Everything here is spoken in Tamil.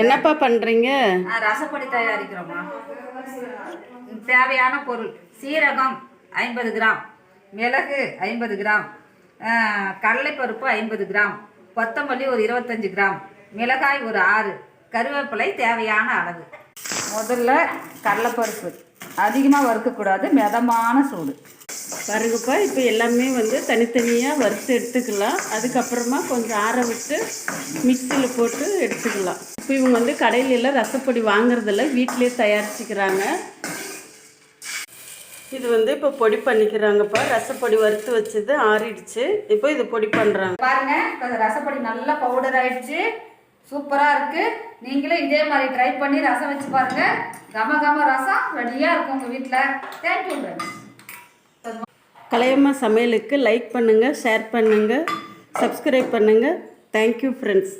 என்னப்பா பண்ணுறீங்க? ரசப்பொடி தயாரிக்கிறோம்மா. தேவையான பொருள்: சீரகம் 50 கிராம், மிளகு 50 கிராம், கடலைப்பருப்பு 50 கிராம், கொத்தமல்லி ஒரு 25 கிராம், மிளகாய் ஒரு 6, கருவேப்பிலை தேவையான அளவு. முதல்ல கடலைப்பருப்பு அதிகமாக வறுக்கக்கூடாது, மிதமான சூடு. பாருங்கப்பா, இப்போ எல்லாமே வந்து தனித்தனியாக வறுத்து எடுத்துக்கலாம். அதுக்கப்புறமா கொஞ்சம் ஆற விட்டு மிக்சியில் போட்டு எடுத்துக்கலாம். இப்போ இவங்க வந்து கடையிலெல்லாம் ரசப்பொடி வாங்குறதில்ல, வீட்டிலே தயாரிச்சுக்கிறாங்க. இது வந்து இப்போ பொடி பண்ணிக்கிறாங்கப்பா. ரசப்பொடி வறுத்து வச்சது ஆறிடுச்சு. இப்போ இது பொடி பண்ணுறாங்க. பாருங்க, இப்போ ரசப்பொடி நல்லா பவுடர் ஆயிடுச்சு. சூப்பராக இருக்குது. நீங்களும் இதே மாதிரி ட்ரை பண்ணி ரசம் வச்சு பாருங்கள். கம ரசம் ரெடியாக இருக்கும் உங்கள் வீட்டில். Thank you friends. கலையம்மா சமையலுக்கு லைக் பண்ணுங்கள், ஷேர் பண்ணுங்கள், சப்ஸ்கிரைப் பண்ணுங்கள். Thank you friends.